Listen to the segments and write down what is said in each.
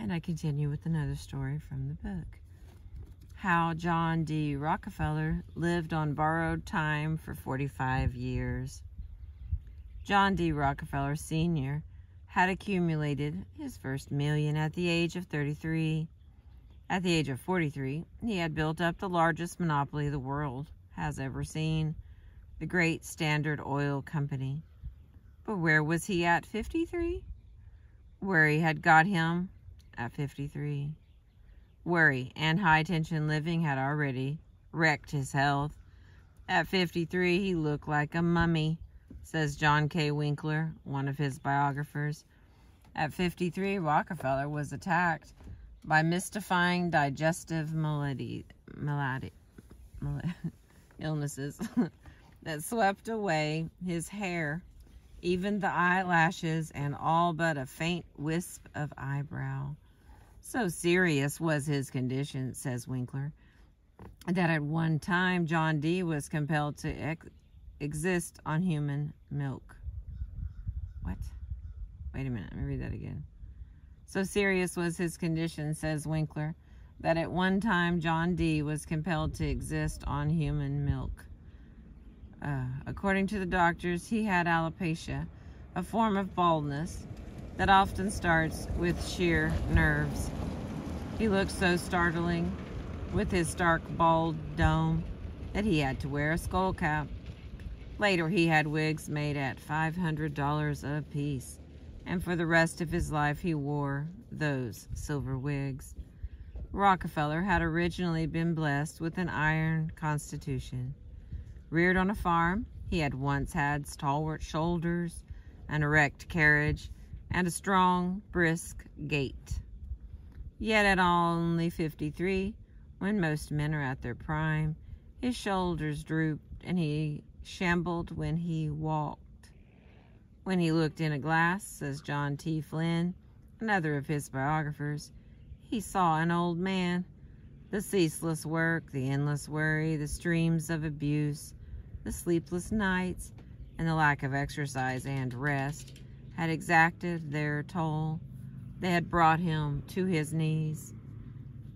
And I continue with another story from the book. How John D Rockefeller lived on borrowed time for 45 years. John D Rockefeller Sr. had accumulated his first million at the age of 33. At the age of 43, he had built up the largest monopoly the world has ever seen, the great Standard Oil Company. But where was he at 53? Worry had got him at 53. Worry and high-tension living had already wrecked his health. At 53, he looked like a mummy, says John K. Winkler, one of his biographers. At 53, Rockefeller was attacked by mystifying digestive illnesses that swept away his hair, even the eyelashes, and all but a faint wisp of eyebrow. So serious was his condition, says Winkler, that at one time John D. was compelled to exist on human milk. What? Wait a minute, let me read that again. So serious was his condition, says Winkler, that at one time John D. was compelled to exist on human milk. According to the doctors, he had alopecia, a form of baldness that often starts with sheer nerves. He looked so startling with his stark bald dome that he had to wear a skull cap. Later, he had wigs made at $500 a piece, and for the rest of his life he wore those silver wigs. Rockefeller had originally been blessed with an iron constitution. Reared on a farm, he had once had stalwart shoulders, an erect carriage, and a strong, brisk gait. Yet at only 53, when most men are at their prime, his shoulders drooped and he shambled when he walked. When he looked in a glass, says John T. Flynn, another of his biographers, he saw an old man. The ceaseless work, the endless worry, the streams of abuse, the sleepless nights, and the lack of exercise and rest had exacted their toll. They had brought him to his knees.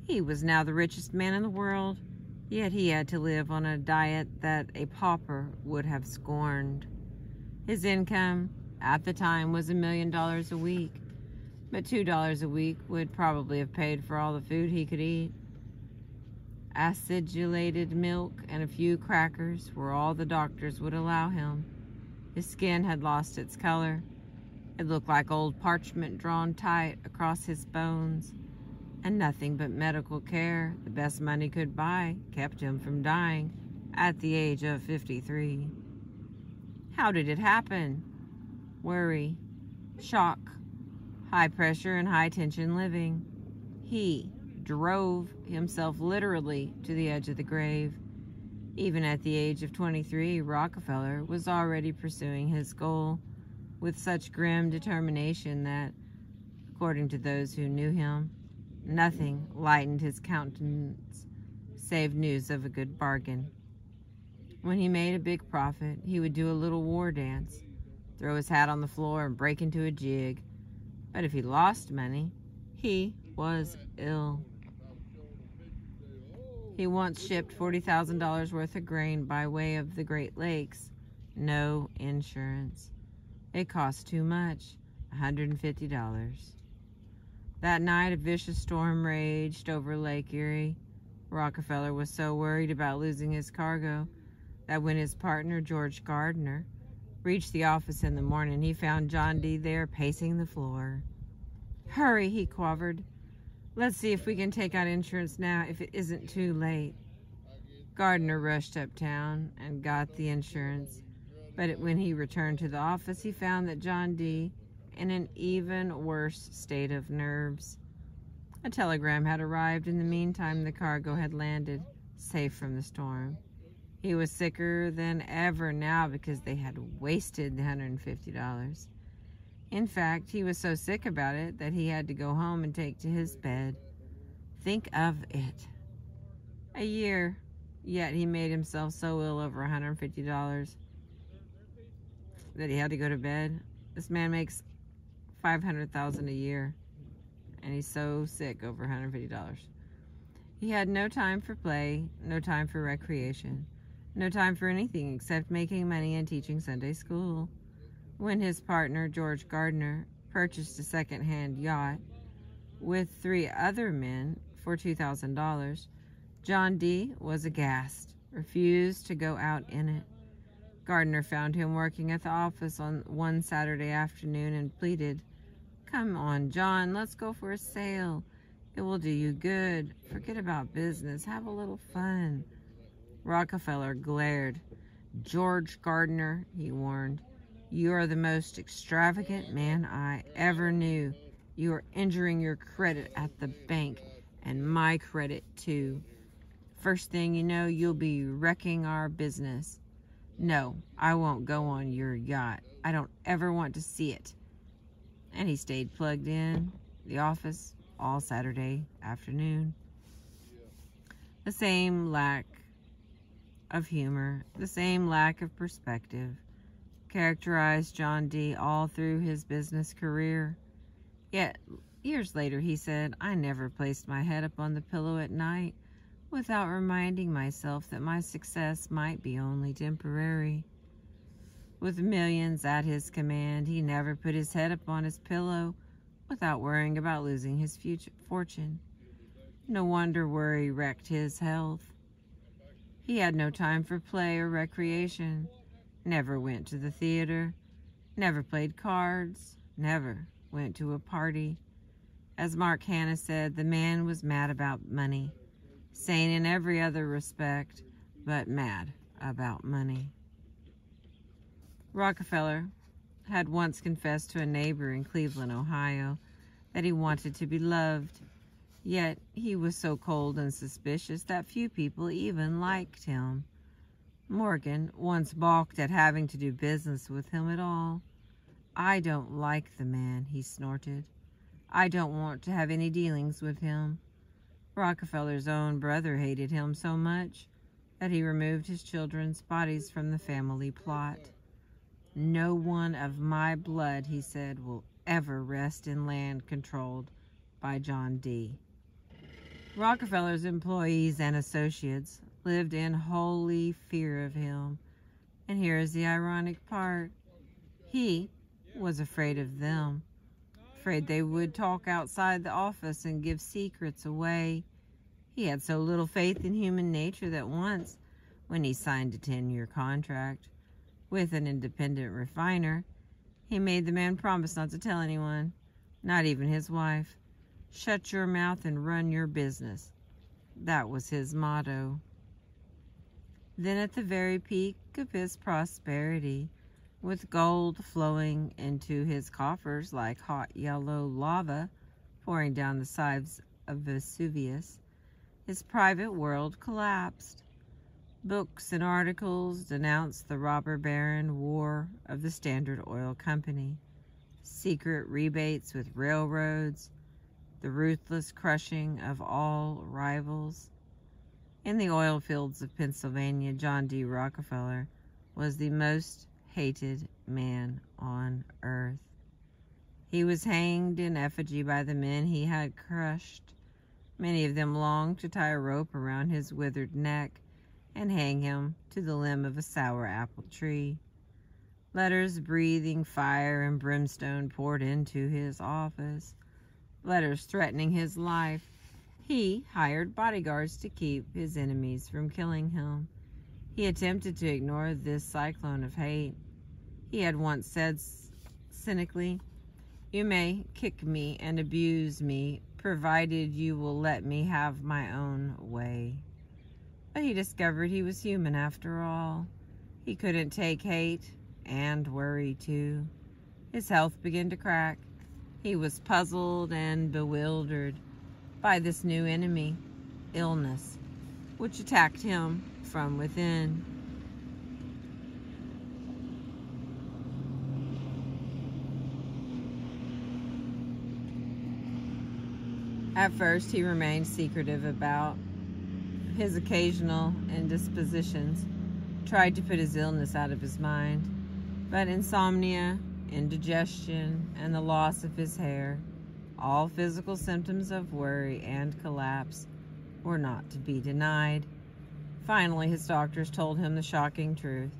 He was now the richest man in the world, yet he had to live on a diet that a pauper would have scorned. His income at the time was $1 million a week, but $2 a week would probably have paid for all the food he could eat. Acidulated milk and a few crackers were all the doctors would allow him. His skin had lost its color. It looked like old parchment drawn tight across his bones, and nothing but medical care, the best money could buy, kept him from dying at the age of 53. How did it happen? Worry, shock, high pressure, and high tension living. He drove himself literally to the edge of the grave. Even at the age of 23, Rockefeller was already pursuing his goal with such grim determination that, according to those who knew him, nothing lightened his countenance save news of a good bargain. When he made a big profit, he would do a little war dance, throw his hat on the floor and break into a jig. But if he lost money, he was ill. He once shipped $40,000 worth of grain by way of the Great Lakes. No insurance. It cost too much, $150. That night, a vicious storm raged over Lake Erie. Rockefeller was so worried about losing his cargo that when his partner, George Gardner, reached the office in the morning, he found John D. there pacing the floor. "Hurry," he quavered. "Let's see if we can take out insurance now, if it isn't too late." Gardner rushed uptown and got the insurance, but when he returned to the office, he found that John D. in an even worse state of nerves. A telegram had arrived. In the meantime, the cargo had landed, safe from the storm. He was sicker than ever now because they had wasted the $150. In fact, he was so sick about it that he had to go home and take to his bed. Think of it. A year, yet he made himself so ill over $150 that he had to go to bed. This man makes $500,000 a year, and he's so sick over $150. He had no time for play, no time for recreation, no time for anything except making money and teaching Sunday school. When his partner, George Gardner, purchased a second-hand yacht with 3 other men for $2,000, John D. was aghast, refused to go out in it. Gardner found him working at the office on one Saturday afternoon and pleaded, "Come on, John, let's go for a sail. It will do you good. Forget about business. Have a little fun." Rockefeller glared. "George Gardner," he warned, "you are the most extravagant man I ever knew. You are injuring your credit at the bank, and my credit too. First thing you know, you'll be wrecking our business. No, I won't go on your yacht. I don't ever want to see it." And he stayed plugged in the office all Saturday afternoon. The same lack of humor, the same lack of perspective characterized John D. all through his business career. Yet, years later, he said, "I never placed my head up on the pillow at night without reminding myself that my success might be only temporary." With millions at his command, he never put his head up on his pillow without worrying about losing his future fortune. No wonder worry wrecked his health. He had no time for play or recreation, never went to the theater, never played cards, never went to a party. As Mark Hanna said, the man was mad about money, sane in every other respect, but mad about money. Rockefeller had once confessed to a neighbor in Cleveland, Ohio, that he wanted to be loved, yet he was so cold and suspicious that few people even liked him. Morgan once balked at having to do business with him at all. "I don't like the man," he snorted. "I don't want to have any dealings with him." Rockefeller's own brother hated him so much that he removed his children's bodies from the family plot. "No one of my blood," he said, "will ever rest in land controlled by John D." Rockefeller's employees and associates lived in holy fear of him. And here is the ironic part. He was afraid of them, afraid they would talk outside the office and give secrets away. He had so little faith in human nature that once, when he signed a 10-year contract with an independent refiner, he made the man promise not to tell anyone, not even his wife. "Shut your mouth and run your business." That was his motto. Then at the very peak of his prosperity, with gold flowing into his coffers like hot yellow lava pouring down the sides of Vesuvius, his private world collapsed. Books and articles denounced the robber baron war of the Standard Oil Company, secret rebates with railroads, the ruthless crushing of all rivals. In the oil fields of Pennsylvania, John D. Rockefeller was the most hated man on earth. He was hanged in effigy by the men he had crushed. Many of them longed to tie a rope around his withered neck and hang him to the limb of a sour apple tree. Letters breathing fire and brimstone poured into his office, letters threatening his life. He hired bodyguards to keep his enemies from killing him. He attempted to ignore this cyclone of hate. He had once said cynically, "You may kick me and abuse me, provided you will let me have my own way." But he discovered he was human after all. He couldn't take hate and worry too. His health began to crack. He was puzzled and bewildered by this new enemy, illness, which attacked him from within. At first, he remained secretive about his occasional indispositions, tried to put his illness out of his mind, but insomnia, indigestion, and the loss of his hair All physical symptoms of worry and collapse were not to be denied. Finally, his doctors told him the shocking truth.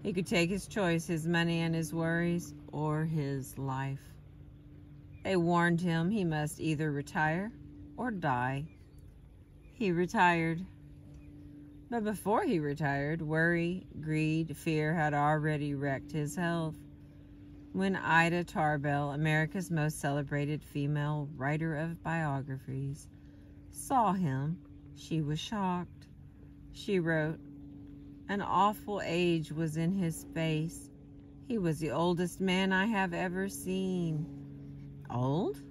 He could take his choice, his money and his worries, or his life. They warned him he must either retire or die. He retired. But before he retired, worry, greed, fear had already wrecked his health. When Ida Tarbell, America's most celebrated female writer of biographies, saw him, she was shocked. She wrote, "An awful age was in his face. He was the oldest man I have ever seen." Old?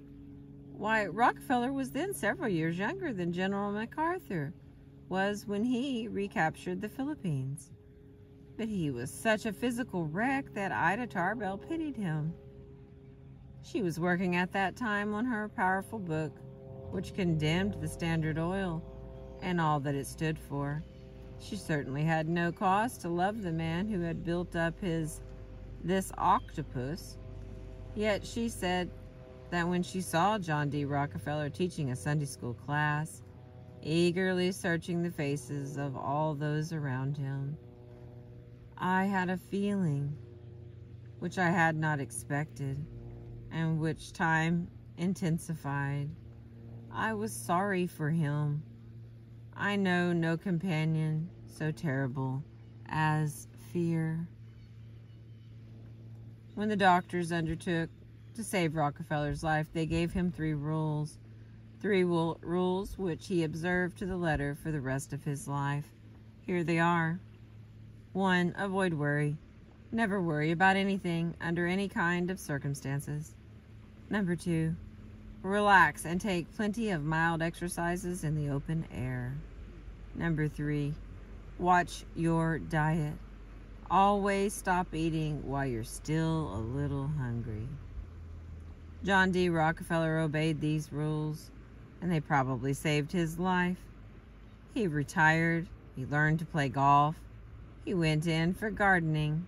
Why, Rockefeller was then several years younger than General MacArthur was when he recaptured the Philippines. But he was such a physical wreck that Ida Tarbell pitied him. She was working at that time on her powerful book, which condemned the Standard Oil and all that it stood for. She certainly had no cause to love the man who had built up this octopus. Yet she said that when she saw John D Rockefeller teaching a Sunday school class, eagerly searching the faces of all those around him, I had a feeling which I had not expected, and which time intensified. I was sorry for him. I know no companion so terrible as fear. When the doctors undertook to save Rockefeller's life, they gave him 3 rules. 3 rules which he observed to the letter for the rest of his life. Here they are. 1. Avoid worry. Never worry about anything under any kind of circumstances. Number 2. Relax and take plenty of mild exercises in the open air. Number 3. Watch your diet. Always stop eating while you're still a little hungry. John D. Rockefeller obeyed these rules, and they probably saved his life. He retired. He learned to play golf. He went in for gardening.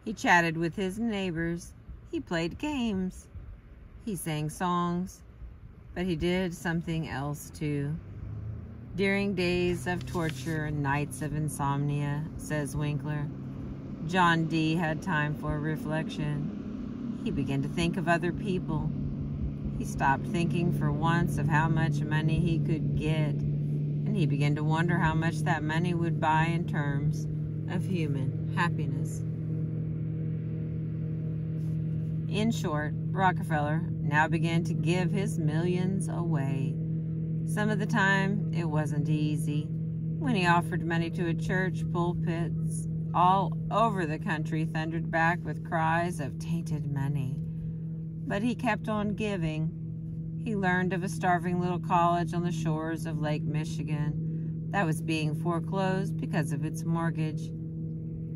He chatted with his neighbors. He played games. He sang songs. But he did something else too. During days of torture and nights of insomnia, says Winkler, John D. had time for reflection. He began to think of other people. He stopped thinking for once of how much money he could get, and he began to wonder how much that money would buy in terms of human happiness. In short, Rockefeller now began to give his millions away. Some of the time, it wasn't easy. When he offered money to a church, pulpits all over the country thundered back with cries of tainted money. But he kept on giving. He learned of a starving little college on the shores of Lake Michigan that was being foreclosed because of its mortgage.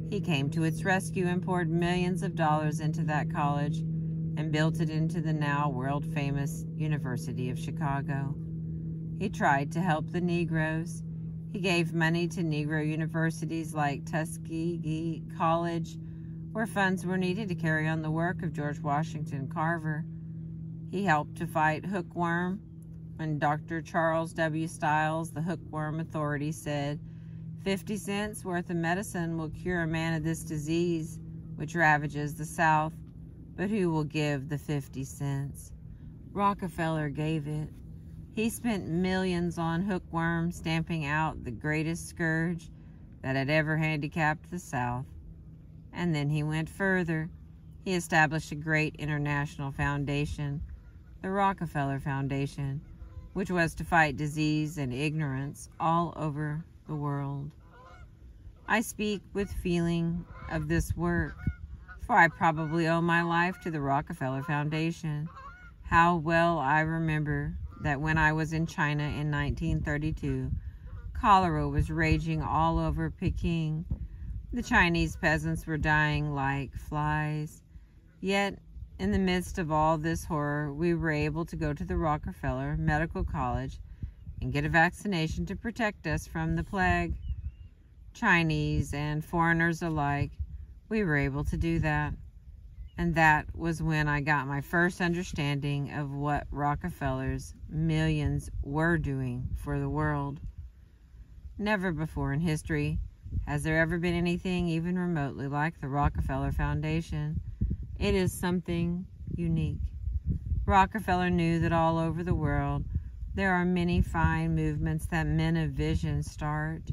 He came to its rescue and poured millions of dollars into that college and built it into the now world-famous University of Chicago. He tried to help the Negroes. He gave money to Negro universities like Tuskegee College, where funds were needed to carry on the work of George Washington Carver. He helped to fight hookworm when Dr. Charles W. Stiles, the Hookworm Authority, said 50 cents worth of medicine will cure a man of this disease which ravages the South, but who will give the 50 cents? Rockefeller gave it. He spent millions on hookworm, stamping out the greatest scourge that had ever handicapped the South. And then he went further. He established a great international foundation, the Rockefeller Foundation, which was to fight disease and ignorance all over the world. I speak with feeling of this work, for I probably owe my life to the Rockefeller Foundation. How well I remember that when I was in China in 1932, cholera was raging all over Peking. The Chinese peasants were dying like flies. Yet, in the midst of all this horror, we were able to go to the Rockefeller Medical College and get a vaccination to protect us from the plague. Chinese and foreigners alike, we were able to do that. And that was when I got my first understanding of what Rockefeller's millions were doing for the world. Never before in history has there ever been anything even remotely like the Rockefeller Foundation. It is something unique. Rockefeller knew that all over the world there are many fine movements that men of vision start.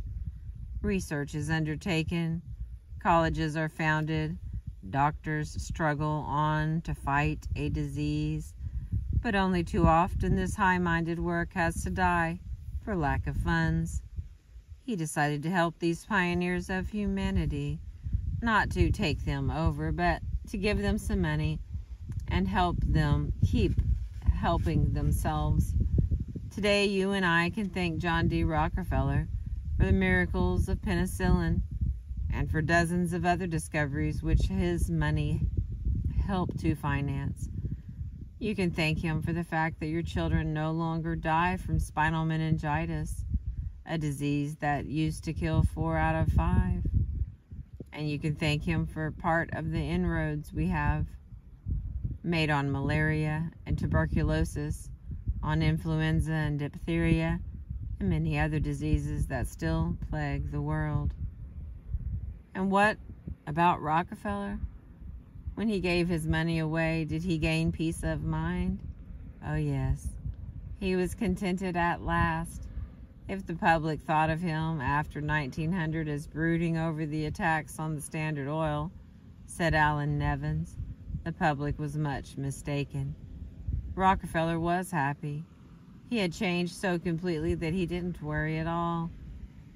Research is undertaken, colleges are founded, doctors struggle on to fight a disease, but only too often this high-minded work has to die for lack of funds. He decided to help these pioneers of humanity, not to take them over, but to give them some money and help them keep helping themselves. Today, you and I can thank John D Rockefeller for the miracles of penicillin and for dozens of other discoveries which his money helped to finance. You can thank him for the fact that your children no longer die from spinal meningitis, a disease that used to kill 4 out of 5. And you can thank him for part of the inroads we have made on malaria and tuberculosis, on influenza and diphtheria, and many other diseases that still plague the world. And what about Rockefeller? When he gave his money away, did he gain peace of mind? Oh yes, he was contented at last. If the public thought of him after 1900 as brooding over the attacks on the Standard Oil, said Alan Nevins, the public was much mistaken. Rockefeller was happy. He had changed so completely that he didn't worry at all.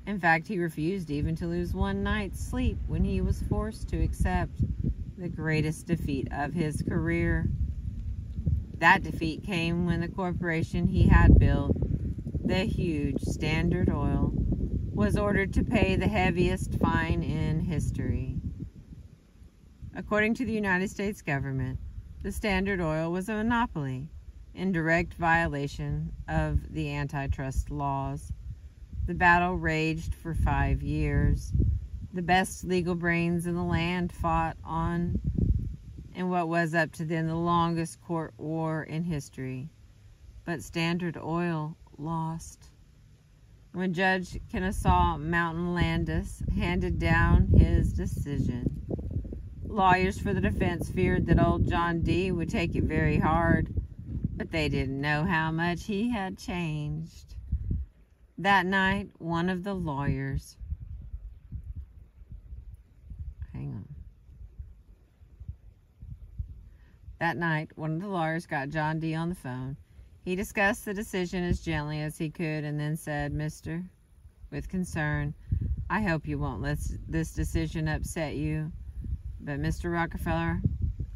In fact, he refused even to lose one night's sleep when he was forced to accept the greatest defeat of his career. That defeat came when the corporation he had built, the huge Standard Oil, was ordered to pay the heaviest fine in history. According to the United States government, the Standard Oil was a monopoly in direct violation of the antitrust laws. The battle raged for 5 years. The best legal brains in the land fought on in what was up to then the longest court war in history. But Standard Oil lost. When Judge Kennesaw Mountain Landis handed down his decision, lawyers for the defense feared that old John D would take it very hard, but they didn't know how much he had changed. That night, one of the lawyers... That night, one of the lawyers got John D on the phone. He discussed the decision as gently as he could and then said, "Mister," with concern, "I hope you won't let this decision upset you. But Mr. Rockefeller,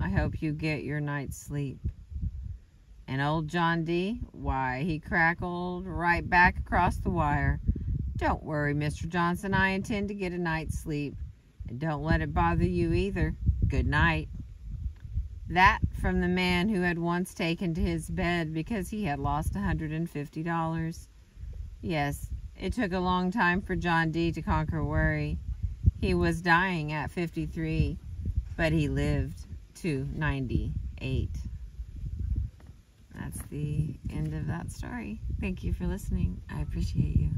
I hope you get your night's sleep." And old John D, why, he crackled right back across the wire. "Don't worry, Mr. Johnson, I intend to get a night's sleep. And don't let it bother you either. Good night." That from the man who had once taken to his bed because he had lost $150. Yes, it took a long time for John D to conquer worry. He was dying at 53, but he lived to 98. That's the end of that story. Thank you for listening. I appreciate you.